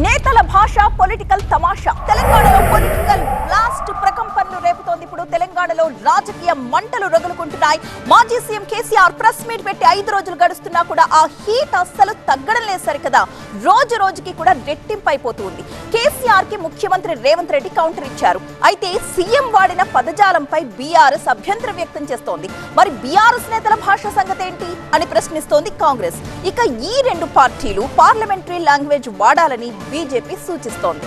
నేతల భాష పొలిటికల్ తమాషా. తెలంగాణలో పొలిటికల్ బ్లాస్ట్ ప్రకంపనలు రేపుతోంది. ఇప్పుడు తెలంగాణలో రాజకీయ మంటలు రగులుకుంటున్నాయి. మాజీ సీఎం కేసీఆర్ ప్రెస్ మీట్ పెట్టి 5 రోజులు గడుస్తున్నా కూడా ఆ హీట్ అస్సలు తగ్గడం లేదు సరికదా. రోజు రోజుకి కూడా రెట్టింపైపోతుంది. కేసీఆర్ కి ముఖ్యమంత్రి రేవంత్ రెడ్డి కౌంటర్ ఇచ్చారు. అయితే సీఎం వాడిన పదజాలంపై బీఆర్ఎస్ అభ్యంతరం వ్యక్తం చేస్తోంది. మరి బీఆర్ఎస్ నేతల భాష సంగతి ఏంటి అని ప్రశ్నిస్తోంది కాంగ్రెస్. ఇక ఈ 2 పార్టీలు పార్లమెంటరీ లాంగ్వేజ్ వాడాలని బీజేపీ సూచిస్తోంది.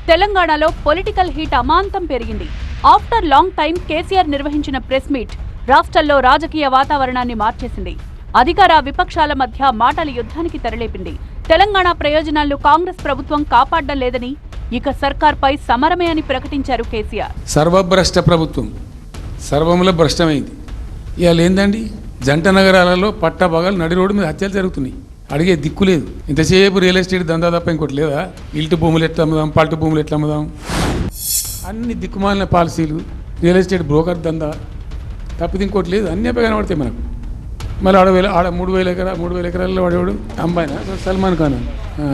తెలంగాణలో పొలిటికల్ హీట్ అమాంతం పెరిగింది. ఆఫ్టర్ లాంగ్ టైం కేసీఆర్ నిర్వహించిన ప్రెస్ మీట్ రాష్ట్రంలో రాజకీయ వాతావరణాన్ని మార్చేసింది. అధికార విపక్షాల మధ్య మాటల యుద్ధానికి తెరలేపింది. తెలంగాణ ప్రయోజనాలను కాంగ్రెస్ ప్రభుత్వం కాపాడడం లేదని, ఇక సర్కార్పై సమరమే అని ప్రకటించారు కేసీఆర్. సర్వభ్రష్ట ప్రభుత్వం, సర్వముల భ్రష్టమైంది. ఇవాళ ఏందండి, జంట నగరాలలో పట్టభాగాలు నడి రోడ్డు మీద హత్యలు జరుగుతున్నాయి. అడిగే దిక్కు లేదు. ఇంతసేపు రియల్ ఎస్టేట్ దందా తప్ప ఇంకోటి లేదా? ఇల్టు భూములు ఎట్లా అమ్ముదాం, పల్టు భూములు ఎట్లా అమ్ముదాం, అన్ని దిక్కుమాలిన పాలసీలు, రియల్ ఎస్టేట్ బ్రోకర్ దందా తప్పితే ఇంకోటి లేదు. అన్నీ కనబడతాయి మనకు. మళ్ళీ ఆడ 3,000 ఎకరాల్లో వాడేవాడు అంబాయినా సల్మాన్ ఖాన్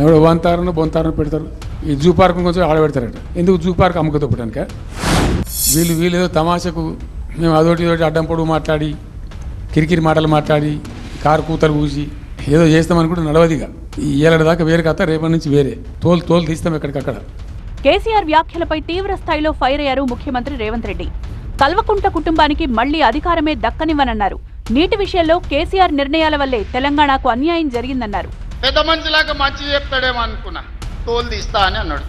ఎవడో వంతారను బొంతారను పెడతారు. ఈ జూ పార్క్ కొంచెం ఆడబెడతారట. ఎందుకు జూ పార్క్ అమ్మకతోపడానిక? వీళ్ళు ఏదో తమాషకు మేము అదోటి అడ్డం పొడుగు మాట్లాడి, కిరికిరి మాటలు మాట్లాడి, కారు కూతలు పూసి ఏదో చేస్తామనుకుంటే నడవదిగా. ఈ ఏళ్ళ దాకా వేరే కథ, రేపటి నుంచి వేరే తోలు తీస్తాం ఎక్కడికక్కడ. కేసీఆర్ వ్యాఖ్యలపై తీవ్ర స్థాయిలో ఫైర్ అయ్యారు ముఖ్యమంత్రి రేవంత్ రెడ్డి. కల్వకుంట్ల కుటుంబానికి మళ్లీ అధికారమే దక్కనివ్వనన్నారు. నీటి విషయంలో కేసీఆర్ నిర్ణయాల వల్లే తెలంగాణకు అన్యాయం జరిగిందన్నారు. పెద్ద మనిషిలాగా మంచి చెప్తాడేమో అనుకున్నా. తోలు తీస్తా అని అన్నాడు.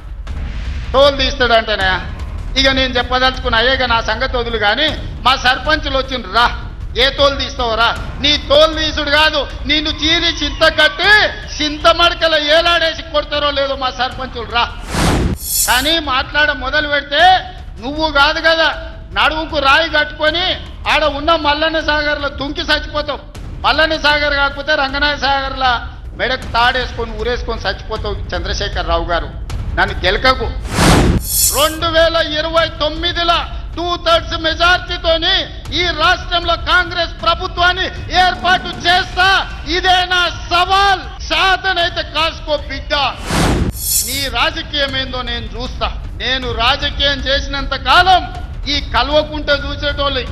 తోలు తీస్తాడంటేనే ఇక నేను చెప్పదలుచుకున్నా, అయ్యేగా నా సంగతి వదులు కానీ మా సర్పంచులు వచ్చిండ్రు, రా ఏ తోలు తీస్తావురా, నీ తోలు తీసుడు కాదు, నిన్ను చీరి చింత కట్టి చింతమడకల ఏలాడేసి కొడతారో లేదో మా సర్పంచులు రా. కానీ మాట్లాడ మొదలు పెడితే నువ్వు కాదు కదా, నడుముకు రాయి కట్టుకొని ఆడ ఉన్న మల్లన్న సాగర్లో దుంకి చచ్చిపోతావు. మల్లన్న సాగర్ కాకపోతే రంగనాయ సాగర్ల మెడకు తాడేసుకొని ఊరేసుకొని చచ్చిపోతావు. చంద్రశేఖర్ రావు గారు, నన్ను గెలకకు. 2029లో 2/3 మెజార్టీతోని ఈ రాష్ట్రంలో కాంగ్రెస్ ప్రభుత్వాన్ని ఏర్పాటు చేస్తా. ఇదే నా సవాల్. సాధనైతే కాసుకో బిడ్డ. నీ రాజకీయం ఏందో నేను చూస్తా. నేను రాజకీయం చేసినంత కాలం ఈ కల్వకుంట చూసేటోళ్ళు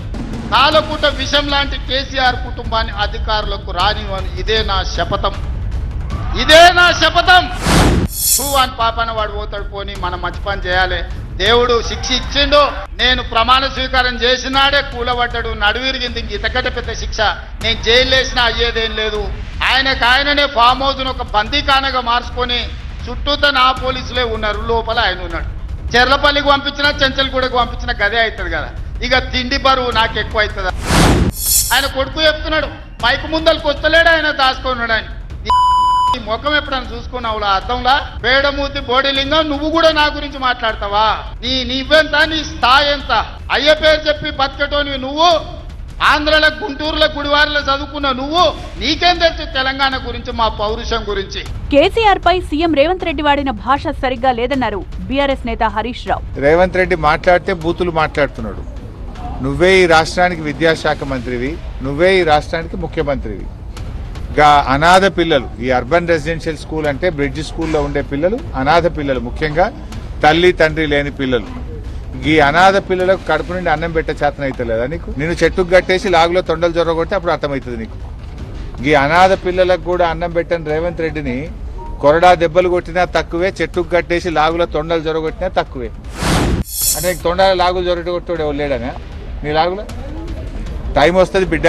కాలకుంట విషం లాంటి కేసీఆర్ కుటుంబాన్ని అధికారులకు రానివ్వను. ఇదే నా శపథం, ఇదే నా శపథం. అని పాపన వాడు పోతాడు, పోని మనం మంచి పని చేయాలి. దేవుడు శిక్ష ఇచ్చిండు. నేను ప్రమాణ స్వీకారం చేసినాడే కూలబడ్డాడు, నడువిరిగింది. ఇంతకంటే పెద్ద శిక్ష నేను జైలు వేసినా అయ్యేదేం లేదు. ఆయననే ఫామ్ హౌస్ను ఒక బందీఖానగా మార్చుకొని చుట్టూతో నా పోలీసులే ఉన్నారు, లోపల ఆయన ఉన్నాడు. చెర్లపల్లికి పంపించినా చెంచల్గూడకు పంపించిన గదే అవుతుంది కదా. ఇక తిండి బరువు నాకు ఎక్కువ అవుతుందా? ఆయన కొడుకు చెప్తున్నాడు, మైకు ముందలకు వస్తలేడు, ఆయన దాచుకున్నాడు. ఆయన ఈ ముఖం ఎప్పుడైనా చూసుకున్నావు అర్థంలా? పేడమూతి బోడిలింగం, నువ్వు కూడా నా గురించి మాట్లాడతావా? నీవెంత, నీ స్థాయి ఎంత? అయ్య పేరు చెప్పి బతికటోని నువ్వు, ఆంధ్రలో గుంటూరులో గుడివారిలో చదువుకున్న నువ్వు, నీకేం తెలుసు తెలంగాణ గురించి, మా పౌరుషం గురించి? కేసీఆర్ పై సీఎం రేవంత్ రెడ్డి వాడిన భాష సరిగ్గా లేదన్నారు బీఆర్ఎస్ నేత హరీష్ రావు. రేవంత్ రెడ్డి మాట్లాడితే బూతులు మాట్లాడుతున్నాడు. నువ్వే ఈ రాష్ట్రానికి విద్యాశాఖ మంత్రివి, నువ్వే ఈ రాష్ట్రానికి ముఖ్యమంత్రివి. అనాథ పిల్లలు, ఈ అర్బన్ రెసిడెన్షియల్ స్కూల్ అంటే బ్రిడ్జ్ స్కూల్లో ఉండే పిల్లలు అనాథ పిల్లలు, ముఖ్యంగా తల్లి తండ్రి లేని పిల్లలు. ఈ అనాథ పిల్లలకు కడుపు నుండి అన్నం పెట్టే చేతన అయితే లేదా నీకు? నిన్ను చెట్టుకు కట్టేసి లాగులో తొండలు జొరగొడితే అప్పుడు అర్థమవుతుంది నీకు. ఈ అనాథ పిల్లలకు కూడా అన్నం పెట్టని రేవంత్ రెడ్డిని కొరడా దెబ్బలు కొట్టినా తక్కువే, చెట్టుకు కట్టేసి లాగులో తొండలు జొరగొట్టినా తక్కువే. అంటే నీకు తొండల లాగులు జొరగొట్టాడు ఎవరు లేడనా నీ లాగులో? టైం వస్తుంది బిడ్డ,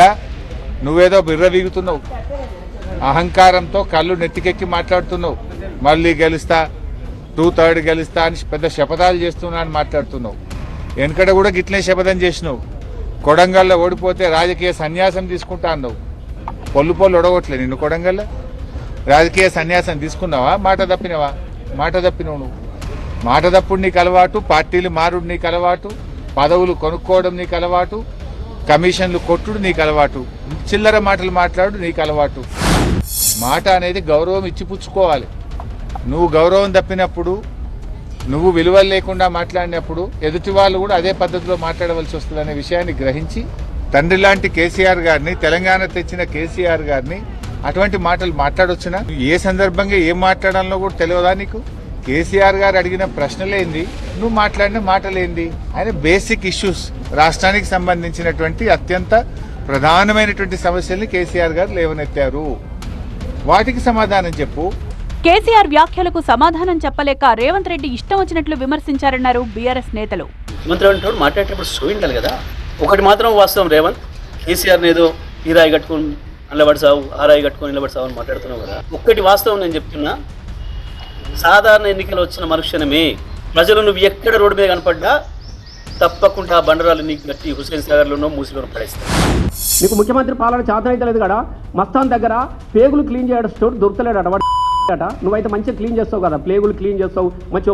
నువ్వేదో బిర్ర వీగుతున్నావు, అహంకారంతో కళ్ళు నెత్తికెక్కి మాట్లాడుతున్నావు. మళ్ళీ గెలుస్తా, 2/3 గెలుస్తా అని పెద్ద శపథాలు చేస్తున్నా అని మాట్లాడుతున్నావు. వెనకడ కూడా గిట్లే శపథం చేసినావు. కొడంగల్లో ఓడిపోతే రాజకీయ సన్యాసం తీసుకుంటా అన్నావు. పొల్లు ఒడగొట్లే నిన్ను కొడంగల్లో. రాజకీయ సన్యాసం తీసుకున్నావా? మాట తప్పినవా? మాట తప్పినవు నువ్వు. మాట తప్పుడు నీకు అలవాటు, పార్టీలు మారుడు నీకు అలవాటు, పదవులు కొనుక్కోవడం నీకు అలవాటు, కమిషన్లు కొట్టుడు నీకు అలవాటు, చిల్లర మాటలు మాట్లాడు నీకు అలవాటు. మాట అనేది గౌరవం ఇచ్చి పుచ్చుకోవాలి. నువ్వు గౌరవం తప్పినప్పుడు, నువ్వు విలువలు లేకుండా మాట్లాడినప్పుడు ఎదుటి వాళ్ళు కూడా అదే పద్ధతిలో మాట్లాడవలసి వస్తుందనే విషయాన్ని గ్రహించి తండ్రి లాంటి కేసీఆర్ గారిని, తెలంగాణ తెచ్చిన కేసీఆర్ గారిని అటువంటి మాటలు మాట్లాడొచ్చునా? ఏ సందర్భంగా ఏం మాట్లాడాలో కూడా తెలియదా నీకు? కేసీఆర్ గారు అడిగిన ప్రశ్నలేంది, నువ్వు మాట్లాడిన మాటలేంది? ఆయన బేసిక్ ఇష్యూస్, రాష్ట్రానికి సంబంధించినటువంటి అత్యంత ప్రధానమైనటువంటి సమస్యల్ని కేసీఆర్ గారు లేవనెత్తారు. వాటికి సమాధానం చెప్పు. కేసీఆర్ వ్యాఖ్యలకు సమాధానం చెప్పలేక రేవంత్ రెడ్డి ఇష్టం వచ్చినట్లు విమర్శించారన్నారు బీఆర్ఎస్ నేతలు. ముఖ్యమంత్రి మాట్లాడేటప్పుడు చూపిండాలి కదా. ఒకటి మాత్రం వాస్తవం, రేవంత్ కేసీఆర్ని ఏదో ఈ రాయి కట్టుకొని నిలబడసావు, ఆ రాయి కట్టుకొని నిలబడసావు అని మాట్లాడుతున్నావు కదా. ఒక్కటి వాస్తవం నేను చెప్తున్నా, సాధారణ ఎన్నికలు వచ్చిన మరుక్షణమే ప్రజలు నువ్వు ఎక్కడ రోడ్డు మీద కనపడ్డా తప్పకుండా బండరాలు నీకు గట్టి హుస్సేన్ సాగర్లోనో మూసిలోనో పడేస్తావు. నీకు ముఖ్యమంత్రి పాలన చేత అయితే లేదు కదా. మస్తాన్ దగ్గర పేగులు క్లీన్ చేయడం స్టోర్ దొరకలేడట వాడు. నువ్వైతే మంచిగా క్లీన్ చేస్తావు కదా, ప్లేగులు క్లీన్ చేస్తావు, మంచిగా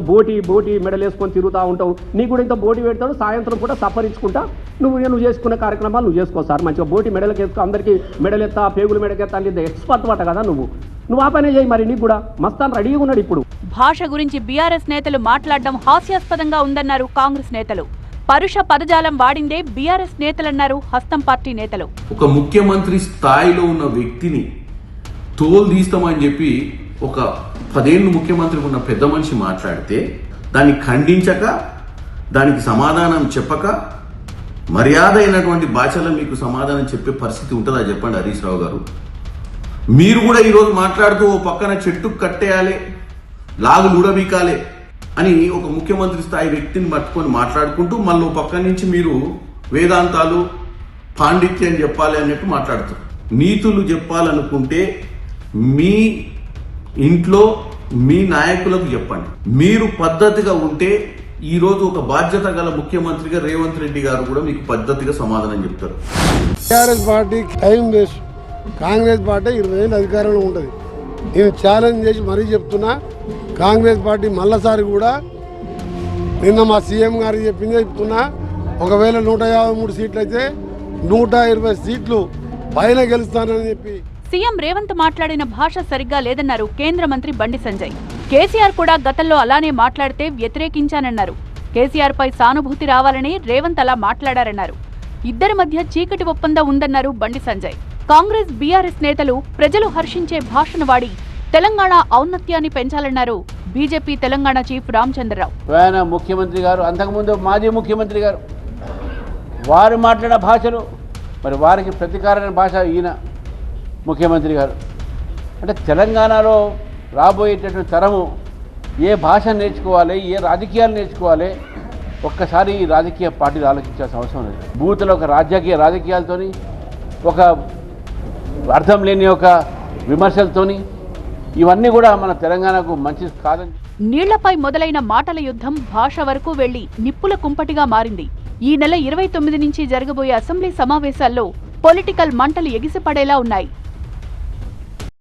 బోటి మెడల్ వేసుకొని తిరుగుతూ ఉంటావు. నీకు కూడా ఇంత బోటి పెడతాడు, సాయంత్రం కూడా సఫరించుకుంటా నువ్వు చేసుకునే కార్యక్రమాలు నువ్వు చేసుకో సార్. మంచిగా బోటి మెడలకు వేసుకో, అందరికీ మెడల్ ఎత్తా, పేగులు మెడకెత్తా అనేది ఎక్స్పర్ట్ వాట కదా నువ్వు ఆ పనే చేయి. మరి నీకు కూడా మస్తాన్ రెడీగా ఉన్నాడు ఇప్పుడు. భాష గురించి బీఆర్ఎస్ నేతలు మాట్లాడడం హాస్యాస్పదంగా ఉందన్నారు కాంగ్రెస్ నేతలు. పరుష పదజాలం వాడిందే బీఆర్ఎస్ నేతలన్నారు హస్తం పార్టీ నేతలు. ఒక ముఖ్యమంత్రి స్థాయిలో ఉన్న వ్యక్తిని తోలు తీస్తామని చెప్పి ఒక 10 ఏళ్ళు ముఖ్యమంత్రి ఉన్న పెద్ద మనిషి మాట్లాడితే దాన్ని ఖండించక, దానికి సమాధానం చెప్పక, మర్యాద అయినటువంటి భాషలో మీకు సమాధానం చెప్పే పరిస్థితి ఉంటుందా చెప్పండి హరీష్ రావు గారు? మీరు కూడా ఈరోజు మాట్లాడుతూ ఓ పక్కన చెట్టు కట్టేయాలి, లాగులు ఉడబీకాలి అని ఒక ముఖ్యమంత్రి స్థాయి వ్యక్తిని పట్టుకొని మాట్లాడుకుంటూ మళ్ళీ పక్క నుంచి మీరు వేదాంతాలు పాండిత్యం చెప్పాలి అన్నట్టు మాట్లాడుతారు. నీతులు చెప్పాలనుకుంటే మీ ఇంట్లో మీ నాయకులకు చెప్పండి. మీరు పద్ధతిగా ఉంటే ఈరోజు ఒక బాధ్యత గల ముఖ్యమంత్రిగా రేవంత్ రెడ్డి గారు కూడా మీకు పద్ధతిగా సమాధానం చెప్తారు. TRS party time waste, Congress party 20 ఏళ్ళు అధికారంలో ఉంటుంది. నేను ఛాలెంజ్ చేసి మరీ చెప్తున్నా, కాంగ్రెస్ పార్టీ మళ్ళసారి కూడా నిన్న మా సీఎం గారికి చెప్తున్నా, ఒకవేళ 153 సీట్లు అయితే 120 సీట్లు పైన గెలుస్తానని చెప్పి. సీఎం రేవంత్ మాట్లాడిన భాష సరిగ్గా లేదన్నారు కేంద్ర మంత్రి బండి సంజయ్. కేసీఆర్ కూడా గతంలో అలానే మాట్లాడితే వ్యతిరేకించానన్నారు. కేసీఆర్ పై సానుభూతి రావాలని రేవంత్ అలా మాట్లాడారన్నారు. ఇద్దరి మధ్య చీకటి ఒప్పందం ఉందన్నారు బండి సంజయ్. కాంగ్రెస్ బీఆర్ఎస్ నేతలు ప్రజలు హర్షించే భాషను వాడి తెలంగాణ ఔన్నత్యాన్ని పెంచాలన్నారు బీజేపీ తెలంగాణ చీఫ్ రామచంద్రరావు. ఆయన ముఖ్యమంత్రి గారు, అంతకుముందు మాజీ ముఖ్యమంత్రి గారు, వారు మాట్లాడిన భాషలు, మరి వారికి ప్రతీకారమైన భాష ఈయన ముఖ్యమంత్రి గారు. అంటే తెలంగాణలో రాబోయేటటువంటి తరము ఏ భాష నేర్చుకోవాలి, ఏ రాజకీయాలు నేర్చుకోవాలి, ఒక్కసారి ఈ రాజకీయ పార్టీలు ఆలోచించాల్సిన అవసరం లేదు. బూతులు ఒక రాజకీయాలతోని, ఒక అర్థం లేని ఒక విమర్శలతోని, ఇవన్నీ కూడా మన తెలంగాణకు మంచిది కాదని. నీళ్లపై మొదలైన మాటల యుద్ధం భాష వరకు వెళ్లి నిప్పుల కుంపటిగా మారింది. ఈ నెల 29 నుంచి జరగబోయే అసెంబ్లీ సమావేశాల్లో పొలిటికల్ మంటలు ఎగిసిపడేలా ఉన్నాయి.